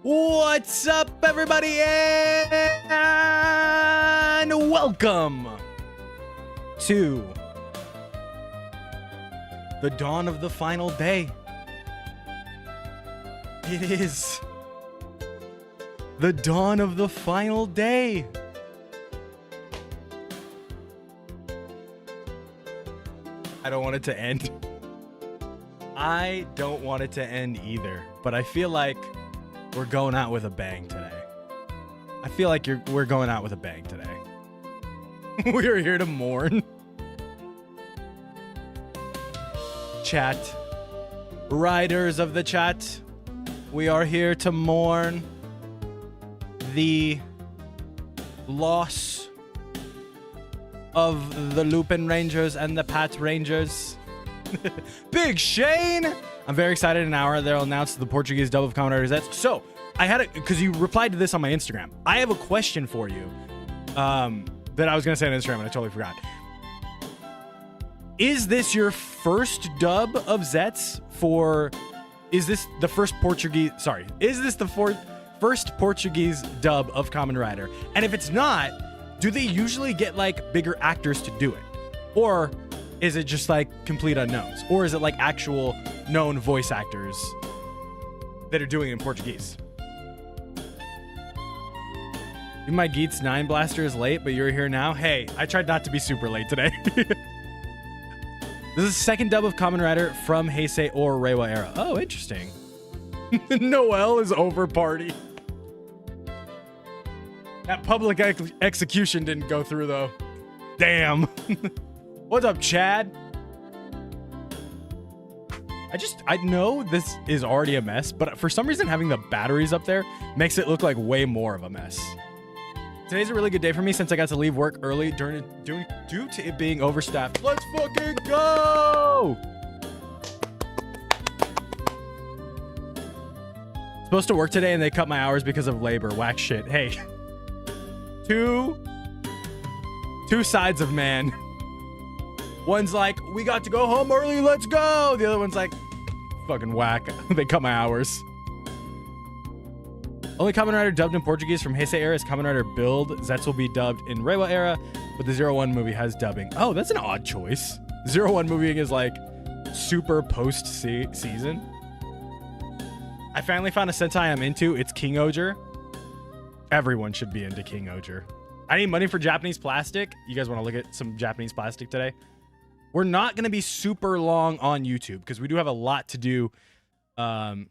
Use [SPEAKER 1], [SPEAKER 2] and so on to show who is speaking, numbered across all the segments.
[SPEAKER 1] What's up, everybody, and welcome to the dawn of the final day. It is the dawn of the final day. I don't want it to end. I don't want it to end either, but I feel like we're going out with a bang today. I feel like we're going out with a bang today. We are here to mourn. Chat. Riders of the chat. We are here to mourn the loss of the Lupin Rangers and the Pat Rangers. Big Shane! I'm very excited. In an hour, they'll announce the Portuguese dub of Kamen Rider Z. So, I had it because you replied to this on my Instagram. I have a question for you that I was going to say on Instagram and I totally forgot. Is this your first dub of Zets for... Is this the first Portuguese... Sorry. Is this the first Portuguese dub of Kamen Rider? And if it's not, do they usually get, like, bigger actors to do it? Or is it just, like, complete unknowns? Or is it, like, actual known voice actors that are doing it in Portuguese? My Geets 9 Blaster is late, but you're here now. Hey, I tried not to be super late today. This is the second dub of Kamen Rider from Heisei or Reiwa era. Oh, interesting. Noel is over party. That public execution didn't go through, though. Damn. What's up, Chad? I know this is already a mess, but for some reason having the batteries up there makes it look like way more of a mess. Today's a really good day for me since I got to leave work early due to it being overstaffed. Let's fucking go! Supposed to work today and they cut my hours because of labor. Whack shit. Hey. Two sides of man. One's like, we got to go home early, let's go. The other one's like, fucking whack. They cut my hours. Only Kamen Rider dubbed in Portuguese from Heisei era is Kamen Rider Build. Zets will be dubbed in Reiwa era, but the 01 movie has dubbing. Oh, that's an odd choice. 01 movie is like super post-season. I finally found a Sentai I'm into. It's King Oger. Everyone should be into King Oger. I need money for Japanese plastic. You guys want to look at some Japanese plastic today? We're not going to be super long on YouTube because we do have a lot to do to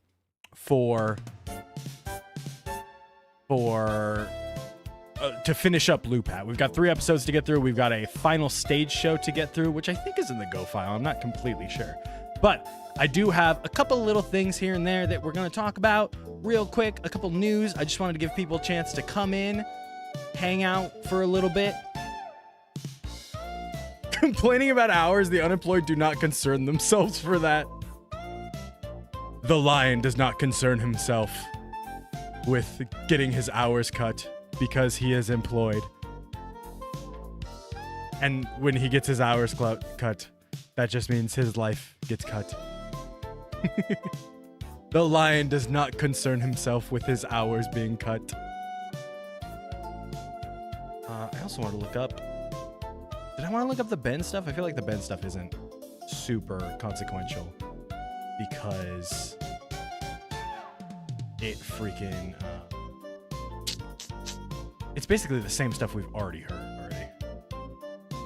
[SPEAKER 1] finish up Loopat. We've got 3 episodes to get through. We've got a final stage show to get through, which I think is in the Go file. I'm not completely sure. But I do have a couple little things here and there that we're going to talk about real quick. A couple news. I just wanted to give people a chance to come in, hang out for a little bit. Complaining about hours, the unemployed do not concern themselves for that. The lion does not concern himself with getting his hours cut because he is employed. And when he gets his hours cut, that just means his life gets cut. The lion does not concern himself with his hours being cut. I also want to look up... Did I want to look up the Ben stuff? I feel like the Ben stuff isn't super consequential because it freaking... it's basically the same stuff we've already heard already.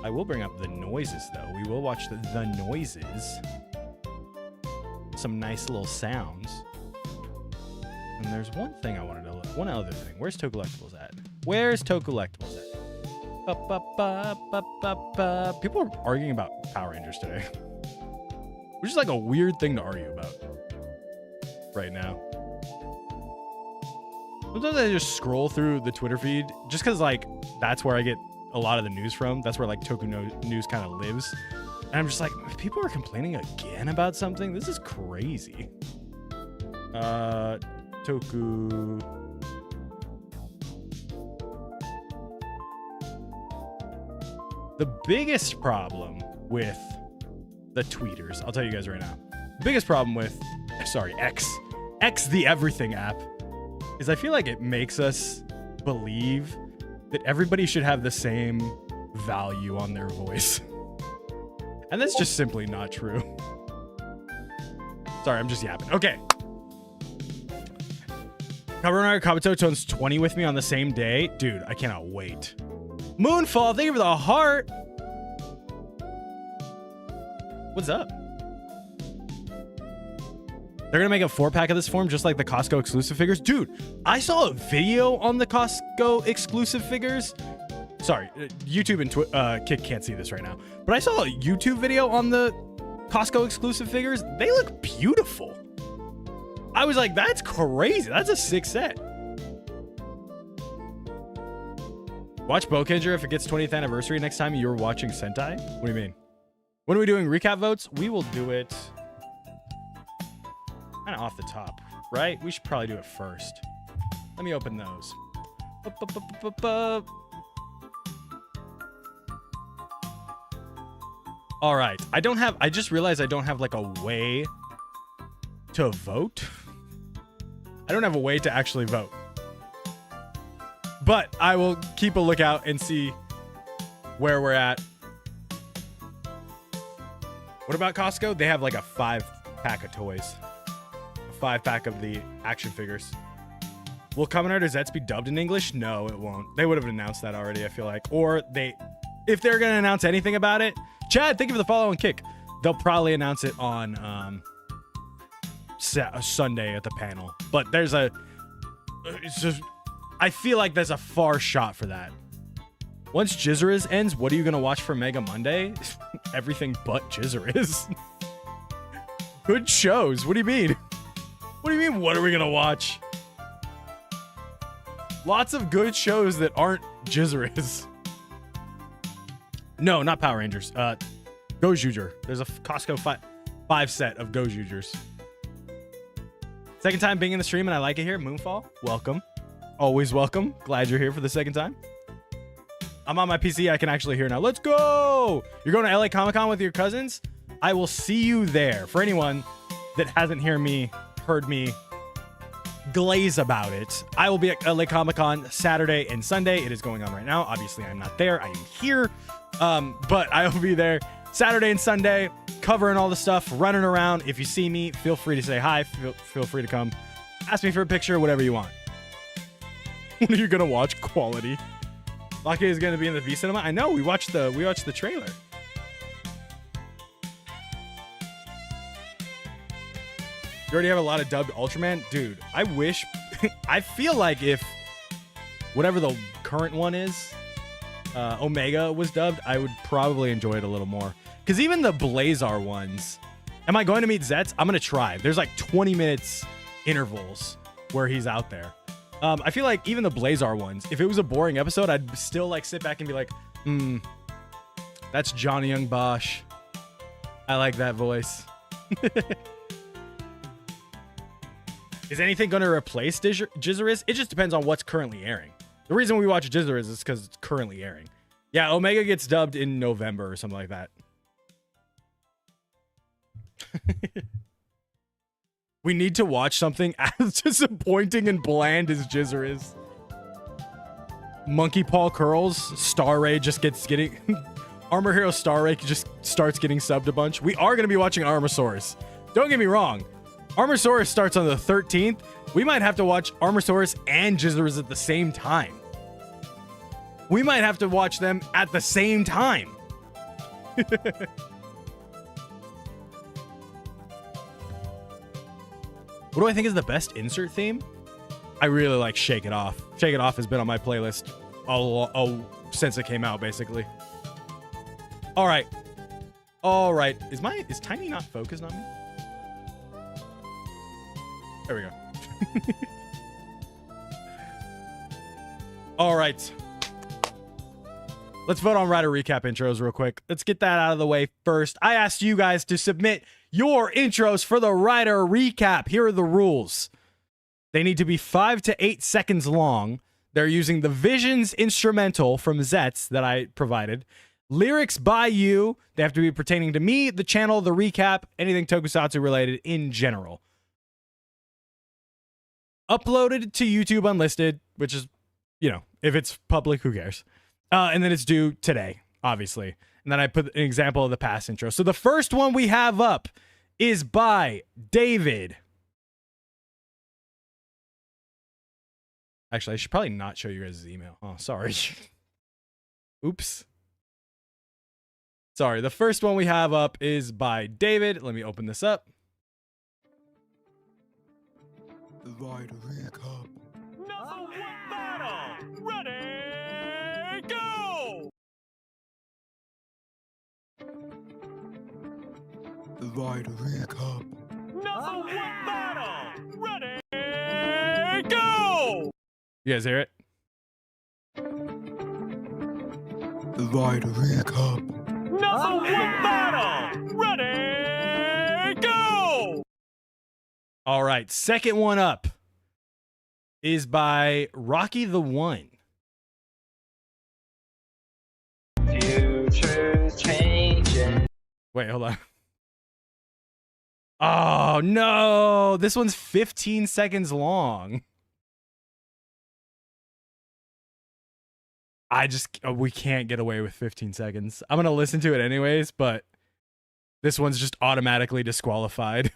[SPEAKER 1] I will bring up the noises, though. We will watch the noises. Some nice little sounds. And there's one thing I wanted to look. One other thing. Where's Tokollectibles at? Where's Tokollectibles at? People are arguing about Power Rangers today. Which is like a weird thing to argue about right now. Sometimes I just scroll through the Twitter feed just because, like, that's where I get a lot of the news from. That's where, like, Toku News kind of lives. And I'm just like, people are complaining again about something? This is crazy. Toku... The biggest problem with the tweeters, I'll tell you guys right now, the biggest problem with, X the Everything app is I feel like it makes us believe that everybody should have the same value on their voice. And that's just simply not true. Sorry, I'm just yapping. Okay. Kamen Rider Kabuto turns 20 with me on the same day. Dude, I cannot wait. Moonfall, thank you for the heart. What's up? They're going to make a 4-pack of this form just like the Costco exclusive figures. Dude, I saw a video on the Costco exclusive figures. Sorry, YouTube and Kick can't see this right now. But I saw a YouTube video on the Costco exclusive figures. They look beautiful. I was like, that's crazy. That's a sick set. Watch Bokenger if it gets 20th anniversary next time you're watching Sentai. What do you mean? When are we doing recap votes? We will do it kind of off the top, right? We should probably do it first. Let me open those. All right. I just realized I don't have like a way to vote. I don't have a way to actually vote. But I will keep a lookout and see where we're at. What about Costco? They have like a 5-pack of toys. A 5-pack of the action figures. Will Kamen Rider Zets be dubbed in English? No, it won't. They would have announced that already, I feel like. Or if they're going to announce anything about it, Chad, thank you for the follow and kick. They'll probably announce it on Sunday at the panel. But I feel like there's a far shot for that. Once Jizzeriz ends, what are you going to watch for Mega Monday? Everything but Jizzeriz. Good shows. What do you mean? What do you mean, what are we going to watch? Lots of good shows that aren't Jizzeriz. No, not Power Rangers. Gojooger. There's a Costco 5 set of Gojoogers. Second time being in the stream and I like it here. Moonfall, welcome. Always welcome. Glad you're here for the second time. I'm on my PC. I can actually hear now. Let's go. You're going to LA Comic-Con with your cousins? I will see you there. For anyone that hasn't heard me glaze about it, I will be at LA Comic-Con Saturday and Sunday. It is going on right now. Obviously, I'm not there. I am here. But I will be there Saturday and Sunday, covering all the stuff, running around. If you see me, feel free to say hi. Feel free to come. Ask me for a picture, whatever you want. When are you gonna watch Quality? Lucky is gonna be in the V Cinema. I know. We watched the trailer. You already have a lot of dubbed Ultraman, dude. I wish. I feel like if whatever the current one is, Omega was dubbed, I would probably enjoy it a little more. Because even the Blazar ones, am I going to meet Zets? I'm going to try. There's like 20 minutes intervals where he's out there. I feel like even the Blazar ones, if it was a boring episode, I'd still like sit back and be like, that's Johnny Young Bosch. I like that voice. Is anything going to replace Jizzeriz? It just depends on what's currently airing. The reason we watch Jizzeriz is because it's currently airing. Yeah, Omega gets dubbed in November or something like that. We need to watch something as disappointing and bland as Jizzeriz. Monkey Paw Curls, Star Ray just getting Armor Hero Star Ray just starts getting subbed a bunch. We are going to be watching Armosaurus. Don't get me wrong. Armosaurus starts on the 13th. We might have to watch Armosaurus and Jizzeriz at the same time. We might have to watch them at the same time. What do I think is the best insert theme? I really like Shake It Off. Shake It Off has been on my playlist all since it came out, basically. All right. All right. Is Tiny not focused on me? There we go. All right. Let's vote on Rider Recap intros real quick. Let's get that out of the way first. I asked you guys to submit your intros for the Rider Recap. Here are the rules. They need to be 5 to 8 seconds long. They're using the Visions instrumental from Zets that I provided. Lyrics by you. They have to be pertaining to me, the channel, the recap, anything Tokusatsu related in general. uploaded to YouTube unlisted, which is, if it's public, who cares? And then it's due today, obviously. And then I put an example of the past intro. So the first one we have up is by David. Actually, I should probably not show you guys his email. Oh, sorry. Oops. Sorry, the first one we have up is by David. Let me open this up.
[SPEAKER 2] The Ryder Cup.
[SPEAKER 3] Number one battle. Ready, go!
[SPEAKER 2] The Ryder Cup.
[SPEAKER 3] Number one battle. Ready, go!
[SPEAKER 1] You guys hear it?
[SPEAKER 2] The Ryder Cup.
[SPEAKER 3] Number one battle. Ready, go!
[SPEAKER 1] All right, second one up is by Rocky the One.
[SPEAKER 4] Future's changing.
[SPEAKER 1] Wait, hold on. Oh, no. This one's 15 seconds long. We can't get away with 15 seconds. I'm going to listen to it anyways, but this one's just automatically disqualified.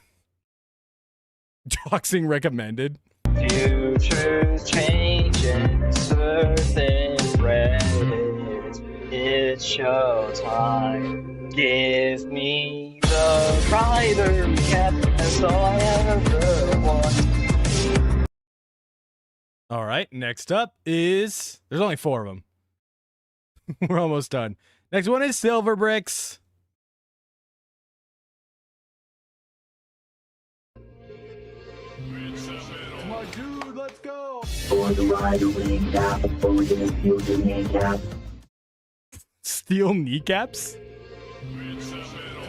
[SPEAKER 1] Doxing recommended.
[SPEAKER 4] Future's changing. Surfing Reddit. It's showtime. Give me the Ryder cap. That's all I ever want.
[SPEAKER 1] All right, next up is... There's only 4 of them. We're almost done. Next one is Silver Bricks. My dude, let's go.
[SPEAKER 5] For the Ryder cap, for the future kneecap.
[SPEAKER 1] Steel kneecaps?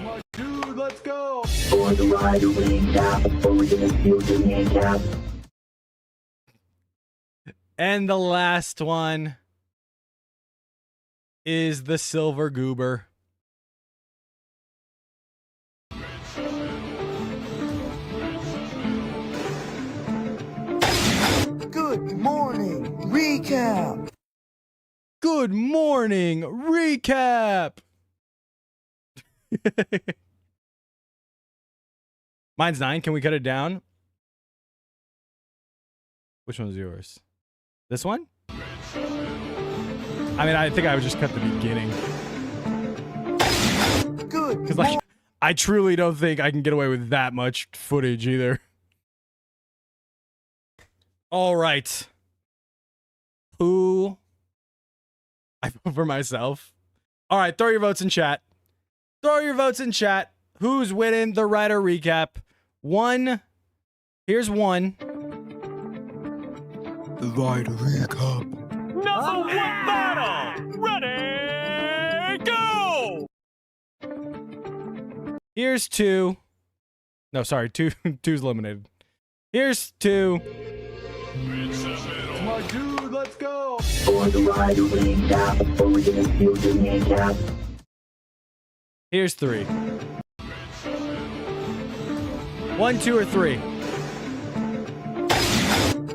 [SPEAKER 1] My dude, let's go.
[SPEAKER 5] For the Ryder cap, for the future kneecap.
[SPEAKER 1] And the last one is the Silver Goober.
[SPEAKER 6] Good morning, recap.
[SPEAKER 1] Good morning, recap. Mine's 9. Can we cut it down? Which one's yours? This one? I mean, I think I would just cut the beginning.
[SPEAKER 6] Good.
[SPEAKER 1] Because, like, I truly don't think I can get away with that much footage either. All right. Who? I vote for myself. All right, throw your votes in chat. Throw your votes in chat. Who's winning the Ryder recap? 1. Here's 1.
[SPEAKER 2] The Ryder Cup.
[SPEAKER 3] Number one battle. Ready, go!
[SPEAKER 1] Here's 2. No, sorry, 2. 2's eliminated. Here's 2. My dude, let's go.
[SPEAKER 5] For the Ryder cap, for the future kneecap.
[SPEAKER 1] Here's 3. 1, 2, or 3.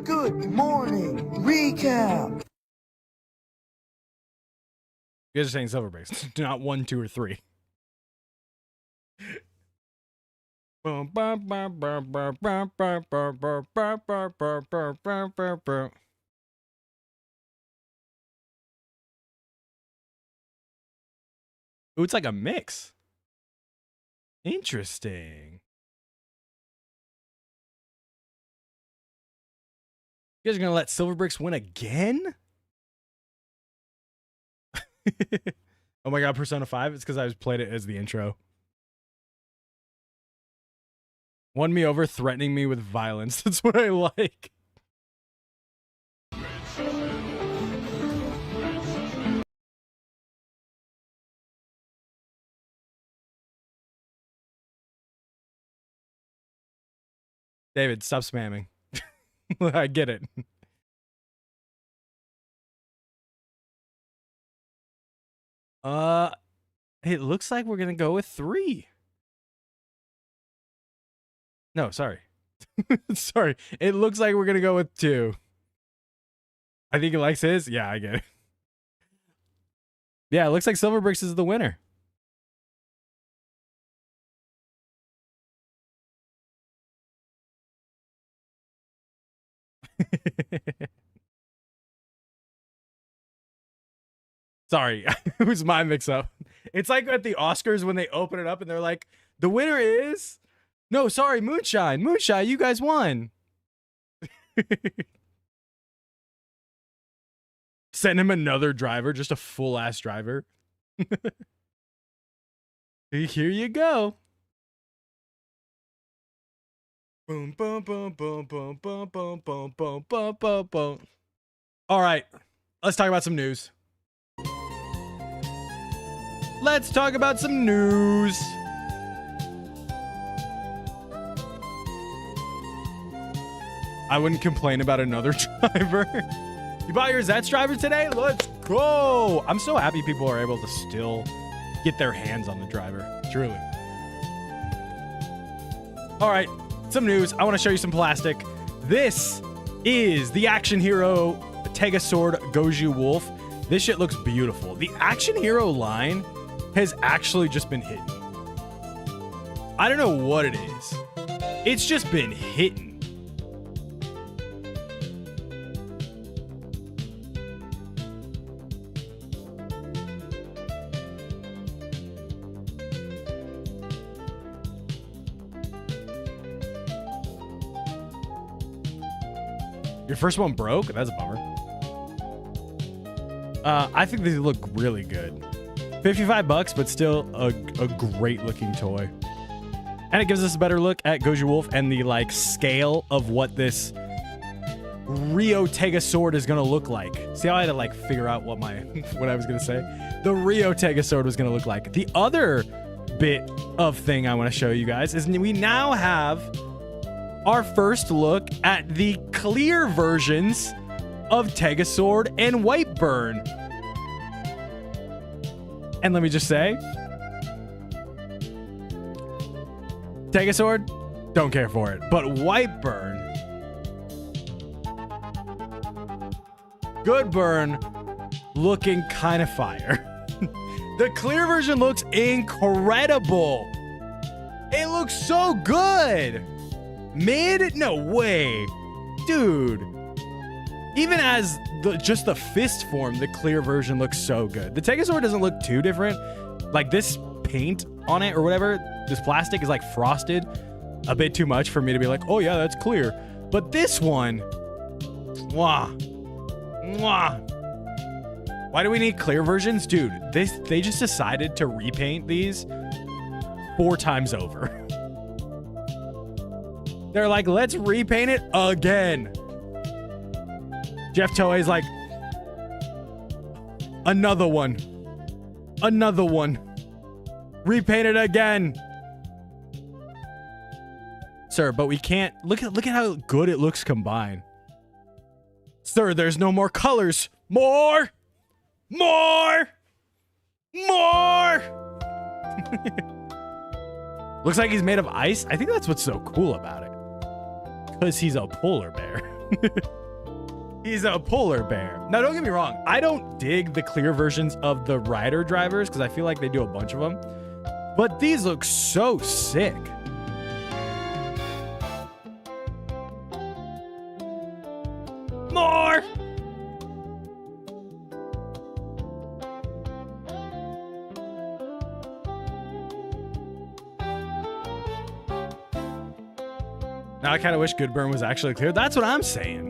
[SPEAKER 6] Good morning, recap.
[SPEAKER 1] You guys are saying Silver Bricks, not 1, 2, or 3. Ooh, it's like a mix. Interesting. You guys are gonna let Silver Bricks win again? Oh my god, Persona 5? It's because I played it as the intro. Won me over, threatening me with violence. That's what I like. David, stop spamming. I get it. It looks like we're gonna go with 3. No, sorry. Sorry. It looks like we're going to go with 2. I think he likes his. Yeah, I get it. Yeah, it looks like Silverbricks is the winner. Sorry, it was my mix-up. It's like at the Oscars when they open it up and they're like, the winner is... No, sorry, Moonshine. Moonshine, you guys won. Send him another driver, just a full-ass driver. Here you go. Boom, boom, boom, boom, boom, boom, boom, boom, boom, boom, boom, boom. All right, let's talk about some news. Let's talk about some news. I wouldn't complain about another driver. You bought your Zets driver today? Let's go. I'm so happy people are able to still get their hands on the driver. Truly. All right, some news. I want to show you some plastic. This is the Action Hero Tegasword Goju Wolf. This shit looks beautiful. The Action Hero line has actually just been hitting. I don't know what it is. It's just been hitting. Your first one broke? That's a bummer. I think these look really good. $55, but still a great looking toy. And it gives us a better look at Goju Wolf and the like scale of what this Rio Tegasword is gonna look like. See how I had to like figure out what what I was gonna say? The Rio Tegasword was gonna look like. The other bit of thing I want to show you guys is we now have our first look at the clear versions of Tegasword and Whiteburn. And let me just say, Tegasword, don't care for it. But Whiteburn, good burn, looking kind of fire. The clear version looks incredible. It looks so good. Mid? No way. Dude. Even as just the fist form, the clear version looks so good. The Tegasword doesn't look too different. Like this paint on it or whatever, this plastic is like frosted a bit too much for me to be like, oh yeah, that's clear. But this one, mwah, mwah. Why do we need clear versions? Dude, they just decided to repaint these 4 times over. They're like, let's repaint it again. Jeff Toei's like, another one. Another one. Repaint it again. Sir, but we can't. Look at how good it looks combined. Sir, there's no more colors. More! More! More! Looks like he's made of ice. I think that's what's so cool about it. Because he's a polar bear. He's a polar bear. Now, don't get me wrong. I don't dig the clear versions of the rider drivers because I feel like they do a bunch of them. But these look so sick. More! Now I kind of wish Goodburn was actually clear. That's what I'm saying.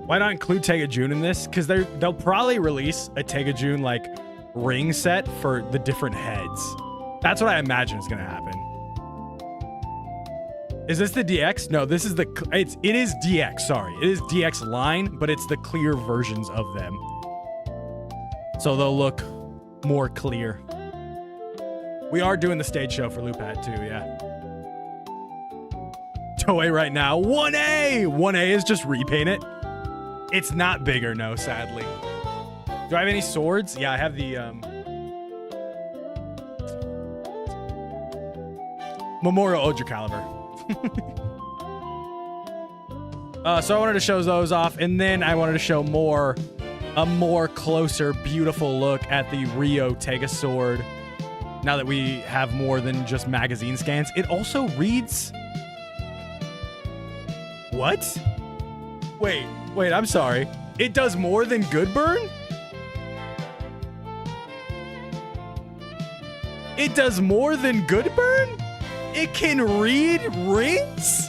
[SPEAKER 1] Why not include Tegajun in this? Because they'll probably release a Tegajun like ring set for the different heads. That's what I imagine is gonna happen. Is this the DX? No, this is it is DX. Sorry, it is DX line, but it's the clear versions of them. So they'll look more clear. We are doing the stage show for Lupat too, yeah. Toei right now, 1A! 1A is just repaint it. It's not bigger, no, sadly. Do I have any swords? Yeah, I have the, Memorial Odra Caliber. So I wanted to show those off, and then I wanted to show a more closer, beautiful look at the Rio Tegasword. Now that we have more than just magazine scans, it also reads. What? Wait, I'm sorry. It does more than Goodburn? It does more than Goodburn? It can read rings?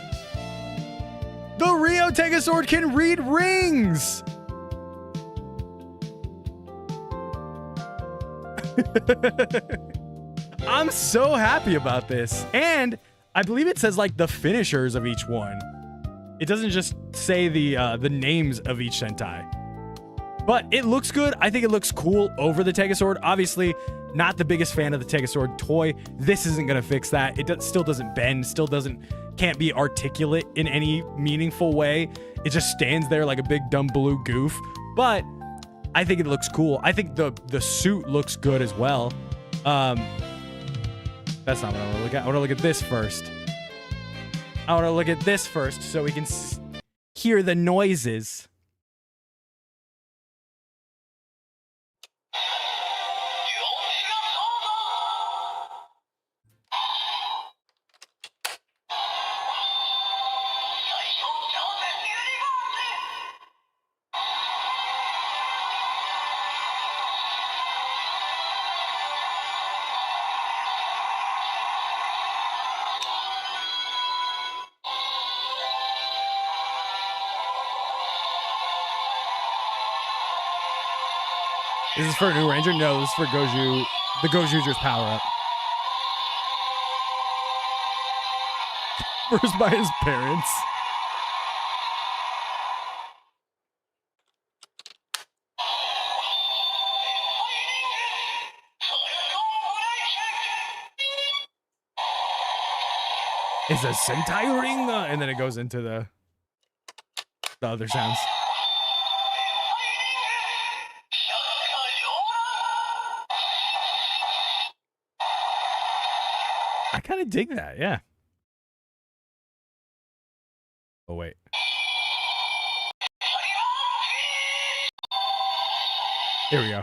[SPEAKER 1] The Rio Tegasword can read rings! I'm so happy about this. And I believe it says like the finishers of each one. It doesn't just say the names of each Sentai. But it looks good. I think it looks cool over the Tegasword. Obviously, not the biggest fan of the Tegasword toy. This isn't going to fix that. It still doesn't bend, can't be articulate in any meaningful way. It just stands there like a big dumb blue goof. But I think it looks cool. I think the suit looks good as well. That's not what I want to look at. I want to look at this first. I want to look at this first so we can hear the noises. Is this for a new Ranger? No, this is for Goju, the Gojuger's power-up. First by his parents. It's a Sentai ring, and then it goes into the other sounds. I kind of dig that, yeah. Oh, wait. Here we go.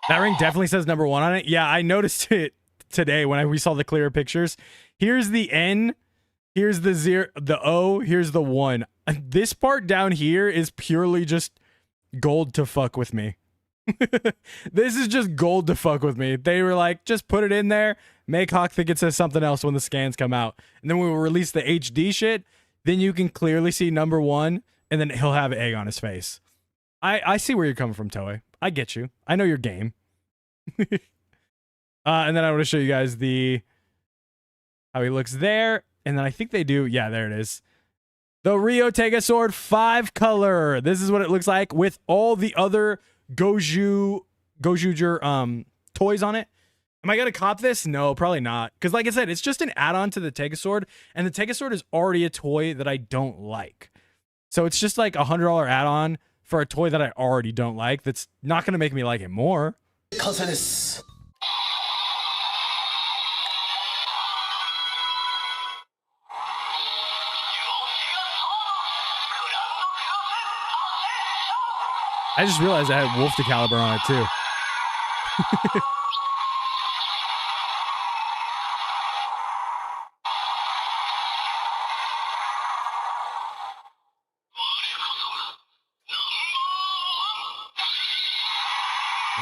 [SPEAKER 1] That ring definitely says number 1 on it. Yeah, I noticed it today when we saw the clearer pictures. Here's the N. Here's the 0, the O. Here's the 1. This part down here is purely just gold to fuck with me. This is just gold to fuck with me. They were like, just put it in there, make Hawk think it says something else when the scans come out. And then when we release the HD shit, then you can clearly see number 1, and then he'll have an egg on his face. I see where you're coming from, Toei. I get you. I know your game. And then I want to show you guys how he looks there. And then I think they do. Yeah, there it is. The Rio Tegasword 5-color. This is what it looks like with all the other Gojuger toys on it. Am I gonna cop this? No, probably not. Because like I said, it's just an add-on to the Tegasword, and the Tegasword is already a toy that I don't like. So it's just like $100 add-on for a toy that I already don't like. That's not gonna make me like it more. I just realized I had Wolf Caliber on it too.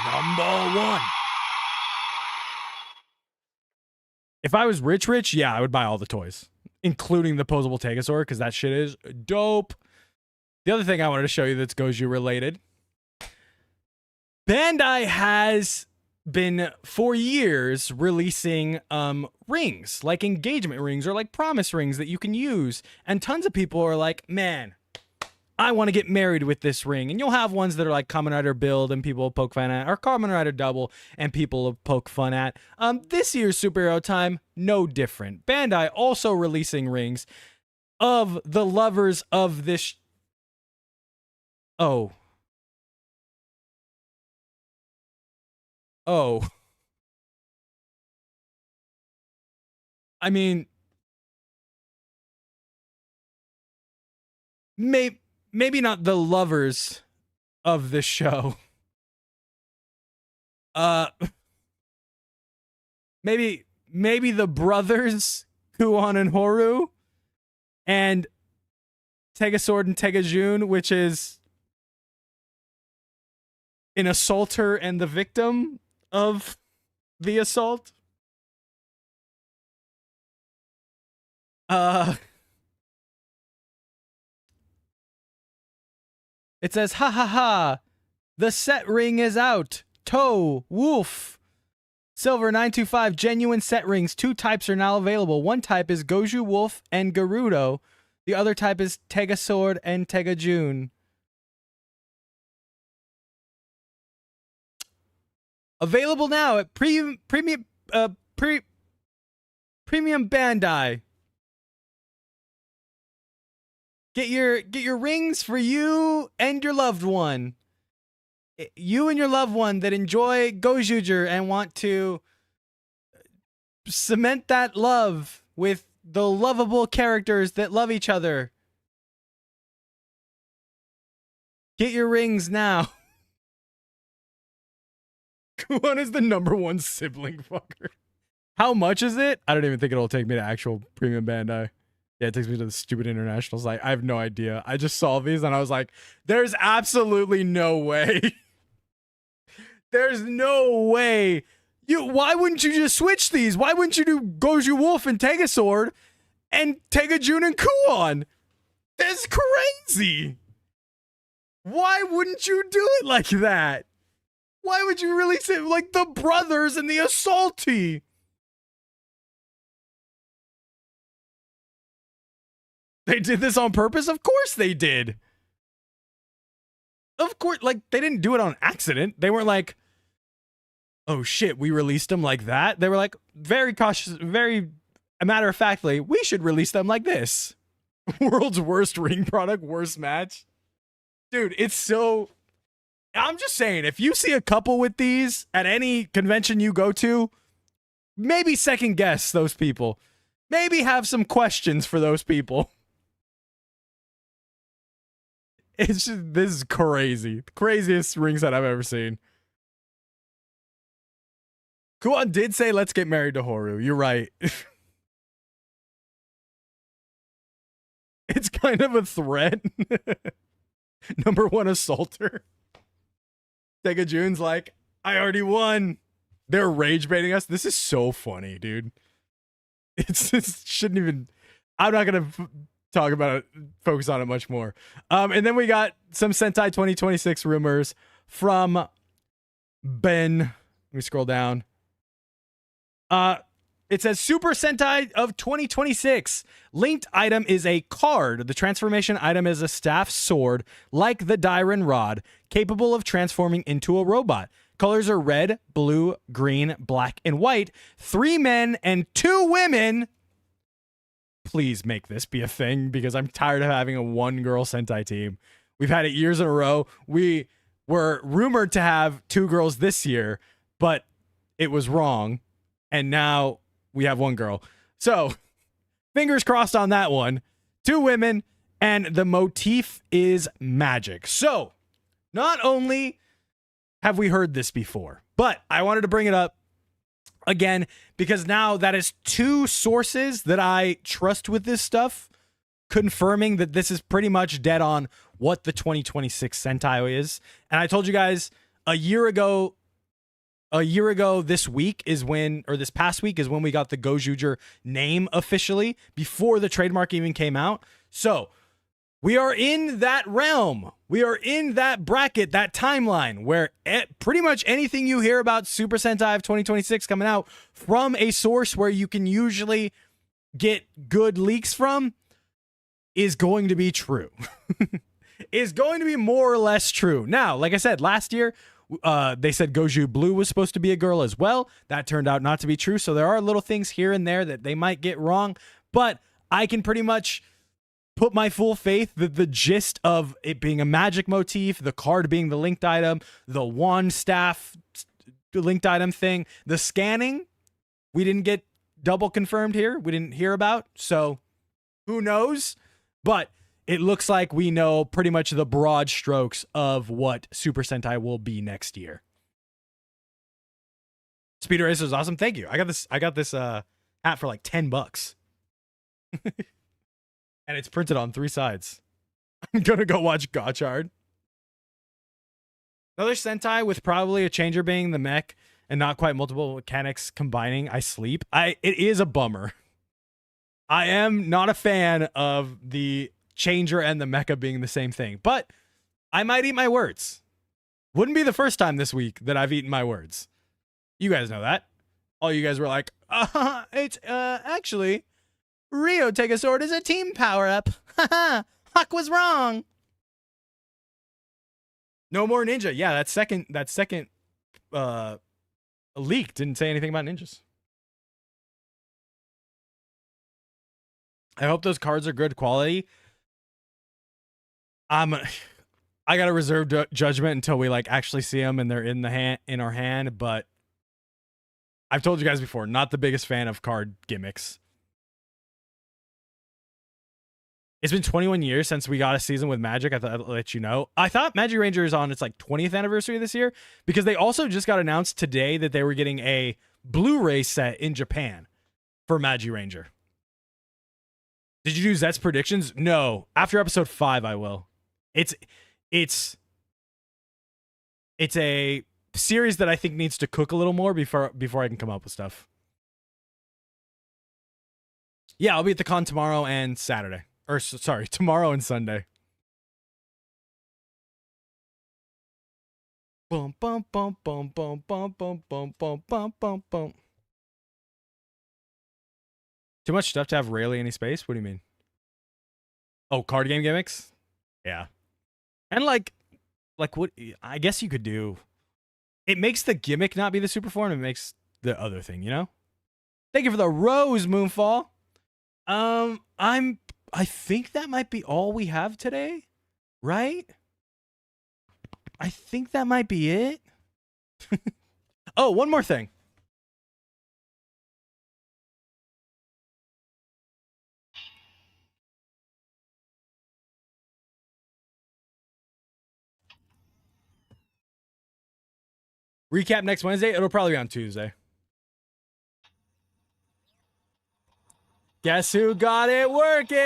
[SPEAKER 1] Number 1. If I was rich, yeah, I would buy all the toys, including the posable Tegasword, because that shit is dope. The other thing I wanted to show you that's Goju related. Bandai has been for years releasing rings, like engagement rings or like promise rings that you can use. And tons of people are like, man, I want to get married with this ring. And you'll have ones that are like Kamen Rider Build and people will poke fun at, or Kamen Rider Double and people will poke fun at. This year's Superhero Time, no different. Bandai also releasing rings of the lovers of this. Oh. I mean, maybe not the lovers of this show. Maybe the brothers Kuon and Horu, and Tegasword and Tegajun, which is an assaulter and the victim of the assault. It says, ha ha ha, the set ring is out. Toe, Wolf. Silver 925, genuine set rings. 2 types are now available. One type is Goju Wolf and Gerudo. The other type is Tegasword and Tegajun. Available now at Premium Bandai. Get your rings for you and your loved one. You and your loved one that enjoy Gojuger and want to cement that love with the lovable characters that love each other. Get your rings now. Kuon is the #1 sibling fucker. How much is it? I don't even think it'll take me to actual Premium Bandai. Yeah, it takes me to the stupid international site. I have no idea. I just saw these and I was like, there's absolutely no way. There's no way. Why wouldn't you just switch these? Why wouldn't you do Goju Wolf and Tegasword and Tegajun and Kuon? That's crazy. Why wouldn't you do it like that? Why would you release it like the brothers and the Assaulty? They did this on purpose? Of course they did. Of course, like, they didn't do it on accident. They weren't like, oh shit, we released them like that. They were like, very cautious, very matter-of-factly, we should release them like this. World's worst ring product, worst match. Dude, it's so... I'm just saying, if you see a couple with these at any convention you go to, maybe second guess those people. Maybe have some questions for those people. It's just, this is crazy. The craziest ring set I've ever seen. Kuon did say, let's get married to Horu. You're right. It's kind of a threat. #1 assaulter. Tegajun's like, I already won. They're rage baiting us. This is so funny, dude. It shouldn't even... I'm not going to talk about it, focus on it much more. And then we got some Sentai 2026 rumors from Ben. Let me scroll down. It says Super Sentai of 2026. Linked item is a card. The transformation item is a staff sword, like the Dairon Rod, capable of transforming into a robot. Colors are red, blue, green, black, and white. 3 men and 2 women. Please make this be a thing, because I'm tired of having a 1-girl Sentai team. We've had it years in a row. We were rumored to have 2 girls this year, but it was wrong. And now we have 1 girl. So, fingers crossed on that one. 2 women, and the motif is magic. So, not only have we heard this before, but I wanted to bring it up again, because now that is 2 sources that I trust with this stuff, confirming that this is pretty much dead on what the 2026 Sentai is. And I told you guys a year ago this week is when, or this past week is when we got the Gojuger name officially, before the trademark even came out. So we are in that realm. We are in that bracket, that timeline, where pretty much anything you hear about Super Sentai of 2026 coming out from a source where you can usually get good leaks from is going to be true. Is going to be more or less true. Now, like I said, last year, they said Goju Blue was supposed to be a girl as well. That turned out not to be true. So there are little things here and there that they might get wrong, but I can pretty much put my full faith that the gist of it being a magic motif, the card being the linked item, the wand staff linked item thing, the scanning, we didn't get double confirmed here. We didn't hear about. So who knows? But it looks like we know pretty much the broad strokes of what Super Sentai will be next year. Speed Racer is awesome. Thank you. I got this hat for like $10. And it's printed on 3 sides. I'm gonna go watch Gotchard. Another Sentai with probably a changer being the mech and not quite multiple mechanics combining. I sleep. It is a bummer. I am not a fan of the changer and the mecha being the same thing, but I might eat my words. Wouldn't be the first time this week that I've eaten my words. You guys know that. All you guys were like, it's actually Rio Sword is a team power-up. Haha, Huck was wrong. No more ninja. Yeah, that second leak didn't say anything about ninjas. I hope those cards are good quality. I gotta reserve judgment until we like actually see them and they're in our hand. But I've told you guys before, not the biggest fan of card gimmicks. It's been 21 years since we got a season with Magic. I thought I'd let you know. I thought Magic Ranger is on its like 20th anniversary this year because they also just got announced today that they were getting a Blu-ray set in Japan for Magic Ranger. Did you do Zet's predictions? No. After episode 5, I will. It's a series that I think needs to cook a little more before I can come up with stuff. Yeah, I'll be at the con tomorrow and Saturday. Or sorry, tomorrow and Sunday. Boom, boom, boom, boom, boom, boom, boom, boom, boom, boom, boom, boom. Too much stuff to have rarely any space? What do you mean? Oh, card game gimmicks? Yeah. And like what I guess you could do. It makes the gimmick not be the super form, it makes the other thing, you know? Thank you for the rose, Moonfall. I think that might be all we have today, right? I think that might be it. Oh, one more thing. Recap next Wednesday. It'll probably be on Tuesday. Guess who got it working?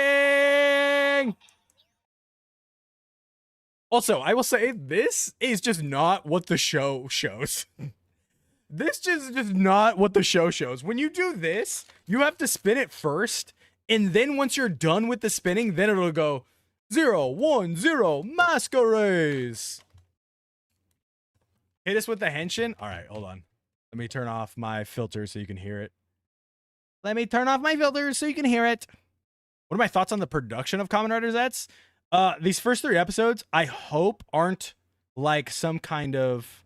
[SPEAKER 1] Also, I will say this is just not what the show shows. This is just not what the show shows. When you do this, you have to spin it first. And then once you're done with the spinning, then it'll go 0, 1, 0, masquerades. Hit us with the henshin. All right, hold on. Let me turn off my filter so you can hear it. Let me turn off my filters so you can hear it. What are my thoughts on the production of Kamen Rider Zets? These first 3 episodes, I hope aren't like some kind of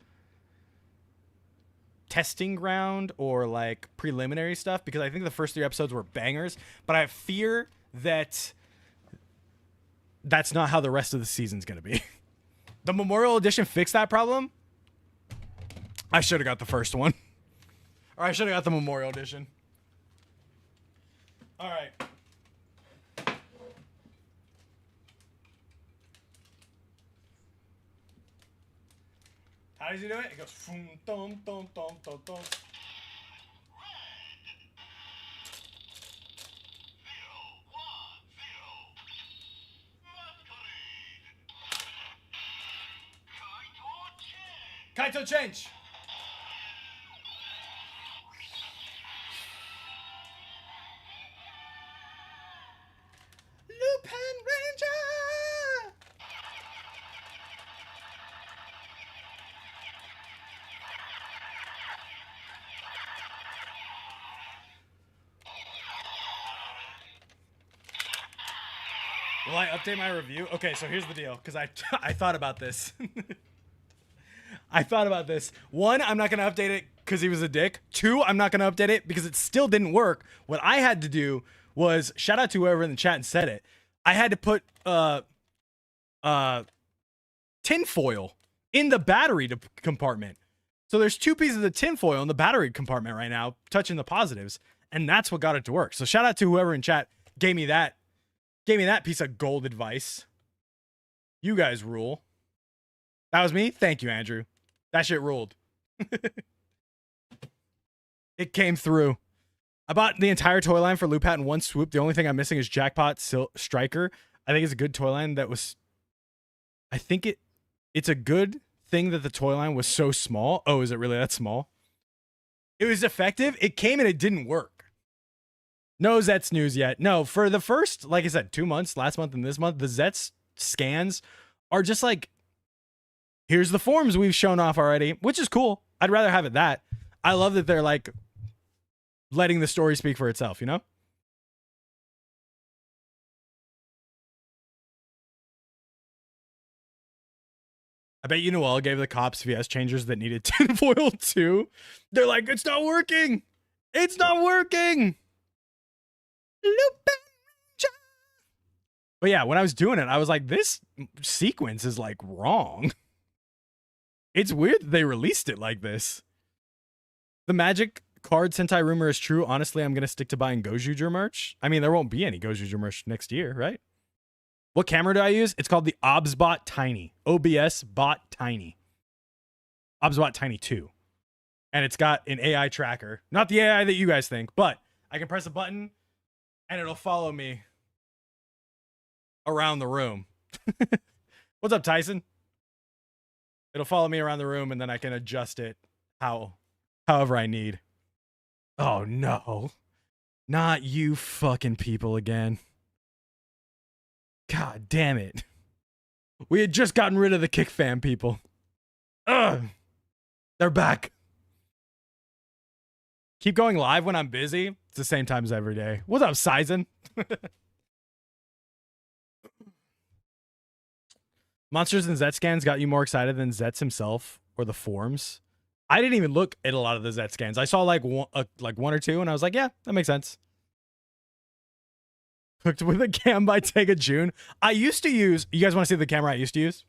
[SPEAKER 1] testing ground or like preliminary stuff, because I think the first 3 episodes were bangers, but I fear that that's not how the rest of the season's going to be. The Memorial Edition fixed that problem. I should have got the first one. Or I should have got the Memorial Edition. All right. How does he do it? It goes boom, dum, dum, dum, dum, dum. Kaito change. Lupin Ranger. Will I update my review? Okay, so here's the deal, because I thought about this. I thought about this. 1, I'm not going to update it because he was a dick. 2, I'm not going to update it because it still didn't work. What I had to do was, shout out to whoever in the chat and said it, I had to put tinfoil in the battery compartment. So there's 2 pieces of tinfoil in the battery compartment right now, touching the positives, and that's what got it to work. So shout out to whoever in chat gave me that Gave me that piece of gold advice. You guys rule. That was me. Thank you, Andrew. That shit ruled. It came through. I bought the entire toy line for Loopat in one swoop. The only thing I'm missing is Jackpot Striker. I think it's a good toy line that was... I think it's a good thing that the toy line was so small. Oh, is it really that small? It was effective. It came and it didn't work. No Zets news yet. No, for the first, like I said, 2 months, last month and this month, the Zets scans are just like, here's the forms we've shown off already, which is cool. I'd rather have it that. I love that they're like letting the story speak for itself, you know? I bet you Noel gave the cops VS changers that needed tinfoil too. They're like, it's not working. It's not working. But yeah, when I was doing it, I was like, this sequence is like wrong. It's weird that they released it like this. The Magic card Sentai rumor is true. Honestly, I'm going to stick to buying Gojuger merch. I mean, there won't be any Gojuger merch next year, right? What camera do I use? It's called the OBSBot Tiny. OBS Bot Tiny. OBSBot Tiny 2. And it's got an AI tracker. Not the AI that you guys think, but I can press a button and it'll follow me around the room. What's up, Tyson? It'll follow me around the room and then I can adjust it however I need. Oh no. Not you fucking people again. God damn it. We had just gotten rid of the Kick Fam people. Ugh. They're back. Keep going live when I'm busy. It's the same times every day. What's up, Sizen? Monsters and Zet scans got you more excited than Zets himself or the forms? I didn't even look at a lot of the Zet scans. I saw like one or two and I was like, yeah, that makes sense. Hooked with a cam by Tega June. I used to use, you guys want to see the camera I used to use?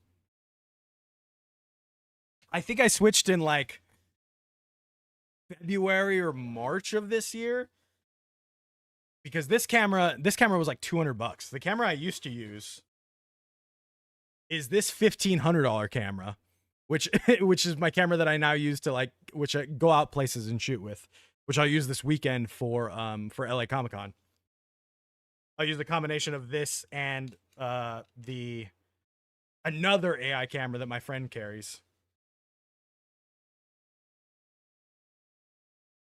[SPEAKER 1] I think I switched in like February or March of this year. Because this camera was like $200. The camera I used to use is this $1,500 camera, which is my camera that I now use to like, which I go out places and shoot with, which I'll use this weekend for LA Comic-Con. I'll use the combination of this and another AI camera that my friend carries.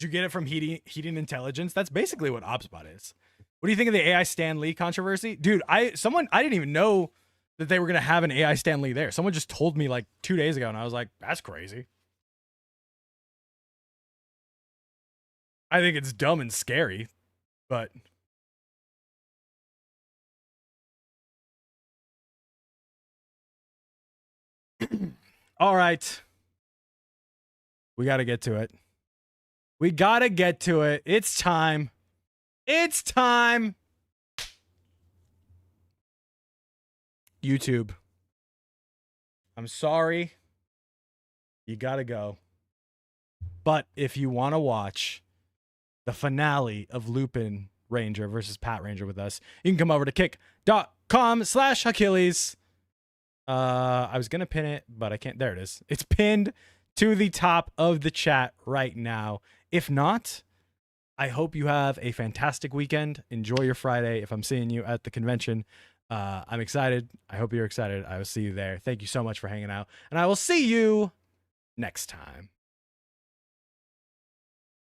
[SPEAKER 1] Did you get it from Heating Intelligence? That's basically what OBSBot is. What do you think of the AI Stan Lee controversy? Dude, I didn't even know that they were going to have an AI Stan Lee there. Someone just told me like 2 days ago and I was like, that's crazy. I think it's dumb and scary, but all right. We got to get to it. We got to get to it. It's time. It's time. YouTube. I'm sorry. You got to go. But if you want to watch the finale of Lupin Ranger versus Pat Ranger with us, you can come over to kick.com/Achilles. I was going to pin it, but I can't. There it is. It's pinned to the top of the chat right now. If not, I hope you have a fantastic weekend. Enjoy your Friday. If I'm seeing you at the convention, I'm excited. I hope you're excited. I will see you there. Thank you so much for hanging out, and I will see you next time.